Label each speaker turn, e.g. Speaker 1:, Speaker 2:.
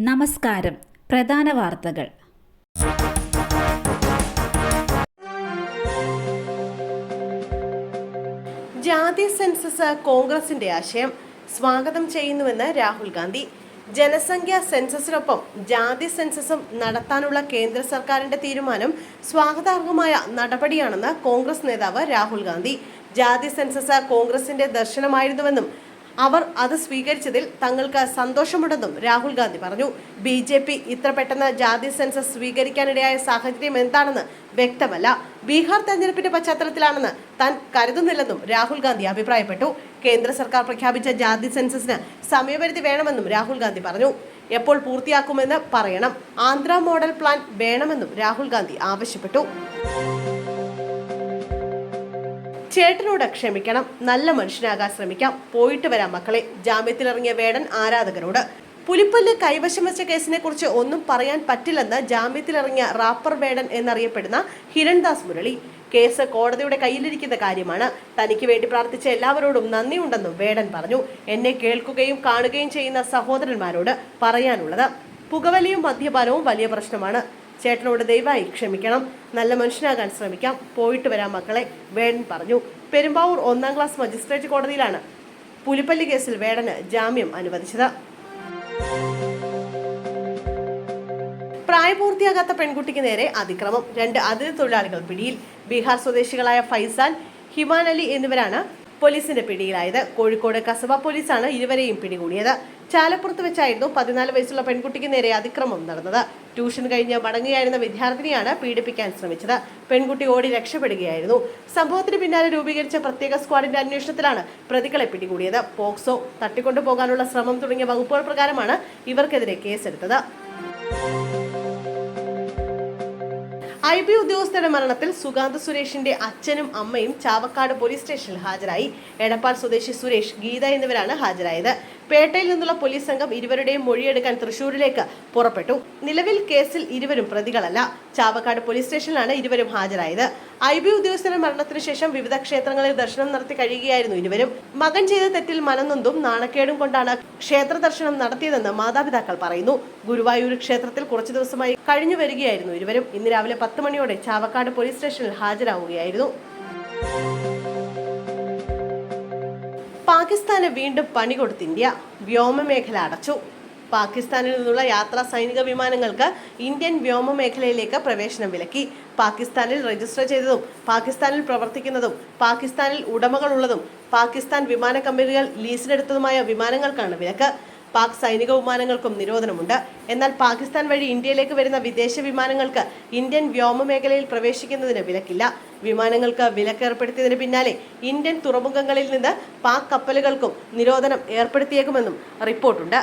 Speaker 1: നമസ്കാരം. പ്രധാന വാർത്തകൾ.
Speaker 2: ജാതി സെൻസസ് കോൺഗ്രസിന്റെ ആശയം, സ്വാഗതം ചെയ്യുന്നുവെന്ന് രാഹുൽ ഗാന്ധി. ജനസംഖ്യാ സെൻസസിനൊപ്പം ജാതി സെൻസസും നടത്താനുള്ള കേന്ദ്ര സർക്കാരിന്റെ തീരുമാനം സ്വാഗതാർഹമായ നടപടിയാണെന്ന് കോൺഗ്രസ് നേതാവ് രാഹുൽ ഗാന്ധി. ജാതി സെൻസസ് കോൺഗ്രസിന്റെ ദർശനമായിരുന്നുവെന്നും അവർ അത് സ്വീകരിച്ചതിൽ തങ്ങൾക്ക് സന്തോഷമുണ്ടെന്നും രാഹുൽ ഗാന്ധി പറഞ്ഞു. BJP ഇത്ര പെട്ടെന്ന് ജാതി സെൻസസ് സ്വീകരിക്കാനിടയായ സാഹചര്യം എന്താണെന്ന് വ്യക്തമല്ല. ബീഹാർ തെരഞ്ഞെടുപ്പിന്റെ പശ്ചാത്തലത്തിലാണെന്ന് താൻ കരുതുന്നില്ലെന്നും രാഹുൽ ഗാന്ധി അഭിപ്രായപ്പെട്ടു. കേന്ദ്ര സർക്കാർ പ്രഖ്യാപിച്ച ജാതി സെൻസസിന് സമയപരിധി വേണമെന്നും രാഹുൽ ഗാന്ധി പറഞ്ഞു. എപ്പോൾ പൂർത്തിയാക്കുമെന്ന് പറയണം. ആന്ധ്ര മോഡൽ പ്ലാൻ വേണമെന്നും രാഹുൽ ഗാന്ധി ആവശ്യപ്പെട്ടു. ചേട്ടനോട് ക്ഷമിക്കണം, നല്ല മനുഷ്യനാകാൻ ശ്രമിക്കാം, പോയിട്ട് വരാം മക്കളെ. ജാമ്യത്തിലിറങ്ങിയ വേടൻ ആരാധകരോട്. പുലിപ്പല്ല് കൈവശം വെച്ച കേസിനെ കുറിച്ച് ഒന്നും പറയാൻ പറ്റില്ലെന്ന് ജാമ്യത്തിലിറങ്ങിയ റാപ്പർ വേടൻ എന്നറിയപ്പെടുന്ന ഹിരൺദാസ് മുരളി. കേസ് കോടതിയുടെ കയ്യിലിരിക്കുന്ന കാര്യമാണ്. തനിക്ക് വേണ്ടി പ്രാർത്ഥിച്ച എല്ലാവരോടും നന്ദിയുണ്ടെന്നും വേടൻ പറഞ്ഞു. എന്നെ കേൾക്കുകയും കാണുകയും ചെയ്യുന്ന സഹോദരന്മാരോട് പറയാനുള്ളത്, പുകവലിയും മദ്യപാനവും വലിയ പ്രശ്നമാണ്. ചേട്ടനോട് ദയവായി ക്ഷമിക്കണം, നല്ല മനുഷ്യനാകാൻ ശ്രമിക്കാം, പോയിട്ട് വരാം മക്കളെ, വേടൻ പറഞ്ഞു. പെരുമ്പാവൂർ 1ാം ക്ലാസ് മജിസ്ട്രേറ്റ് കോടതിയിലാണ് പുലിപ്പല്ലി കേസിൽ വേടന് ജാമ്യം അനുവദിച്ചത്. പ്രായപൂർത്തിയാകാത്ത പെൺകുട്ടിക്ക് നേരെ അതിക്രമം, 2 അതിഥി തൊഴിലാളികൾ പിടിയിൽ. ബീഹാർ സ്വദേശികളായ ഫൈസാൻ, ഹിമാൻ അലി എന്നിവരാണ് പോലീസിന്റെ പിടിയിലായത്. കോഴിക്കോട് കസബ പോലീസാണ് ഇരുവരെയും പിടികൂടിയത്. ചാലപ്പുറത്ത് വെച്ചായിരുന്നു 14 വയസ്സുള്ള പെൺകുട്ടിക്ക് നേരെ അതിക്രമം നടന്നത്. ട്യൂഷൻ കഴിഞ്ഞ് മടങ്ങുകയായിരുന്ന വിദ്യാർത്ഥിനിയാണ് പീഡിപ്പിക്കാൻ ശ്രമിച്ചത്. പെൺകുട്ടി ഓടി രക്ഷപ്പെടുകയായിരുന്നു. സംഭവത്തിന് പിന്നാലെ രൂപീകരിച്ച പ്രത്യേക സ്ക്വാഡിന്റെ അന്വേഷണത്തിലാണ് പ്രതികളെ പിടികൂടിയത്. പോക്സോ, തട്ടിക്കൊണ്ടുപോകാനുള്ള ശ്രമം തുടങ്ങിയ വകുപ്പുകൾ പ്രകാരമാണ് ഇവർക്കെതിരെ കേസെടുത്തത്. IB ഉദ്യോഗസ്ഥരുടെ മരണത്തിൽ സുഗാന്ത് സുരേഷിന്റെ അച്ഛനും അമ്മയും ചാവക്കാട് പോലീസ് സ്റ്റേഷനിൽ ഹാജരായി. എടപ്പാൾ സ്വദേശി സുരേഷ്, ഗീത എന്നിവരാണ് ഹാജരായത്. പേട്ടയിൽ നിന്നുള്ള പോലീസ് സംഘം ഇരുവരുടെയും മൊഴിയെടുക്കാൻ തൃശൂരിലേക്ക് പുറപ്പെട്ടു. നിലവിൽ കേസിൽ ഇരുവരും പ്രതികളല്ല. ചാവക്കാട് പോലീസ് സ്റ്റേഷനിലാണ് ഇരുവരും ഹാജരായത്. IB ഉദ്യോഗസ്ഥരുടെ മരണത്തിന് ശേഷം വിവിധ ക്ഷേത്രങ്ങളിൽ ദർശനം നടത്തി കഴിയുകയായിരുന്നു ഇരുവരും. മകൻ ചെയ്ത തെറ്റിൽ മനനൊന്തും നാണക്കേടും കൊണ്ടാണ് ക്ഷേത്ര ദർശനം നടത്തിയതെന്ന് മാതാപിതാക്കൾ പറയുന്നു. ഗുരുവായൂർ ക്ഷേത്രത്തിൽ കുറച്ചു ദിവസമായി കഴിഞ്ഞു വരികയായിരുന്നു ഇരുവരും. ഇന്ന് രാവിലെ 10 മണിയോടെ ചാവക്കാട് പോലീസ് സ്റ്റേഷനിൽ ഹാജരാവുകയായിരുന്നു. പാകിസ്ഥാന് വീണ്ടും പണി കൊടുത്ത് ഇന്ത്യ. വ്യോമമേഖല അടച്ചു. പാകിസ്ഥാനിൽ നിന്നുള്ള യാത്രാ സൈനിക വിമാനങ്ങൾക്ക് ഇന്ത്യൻ വ്യോമമേഖലയിലേക്ക് പ്രവേശനം വിലക്കി. പാകിസ്ഥാനിൽ രജിസ്റ്റർ ചെയ്തതും പാകിസ്ഥാനിൽ പ്രവർത്തിക്കുന്നതും പാകിസ്ഥാനിൽ ഉടമകളുള്ളതും പാകിസ്ഥാൻ വിമാന കമ്പനികൾ ലീസിനെടുത്തതുമായ വിമാനങ്ങൾക്കാണ് വിലക്ക്. പാക് സൈനിക വിമാനങ്ങൾക്കും നിരോധനമുണ്ട്. എന്നാൽ പാകിസ്ഥാൻ വഴി ഇന്ത്യയിലേക്ക് വരുന്ന വിദേശ വിമാനങ്ങൾക്ക് ഇന്ത്യൻ വ്യോമമേഖലയിൽ പ്രവേശിക്കുന്നതിന് വിലക്കില്ല. വിമാനങ്ങൾക്ക് വിലക്ക് ഏർപ്പെടുത്തിയതിന് പിന്നാലെ ഇന്ത്യൻ തുറമുഖങ്ങളിൽ നിന്ന് പാക് കപ്പലുകൾക്കും നിരോധനം ഏർപ്പെടുത്തിയേക്കുമെന്നും റിപ്പോർട്ടുണ്ട്.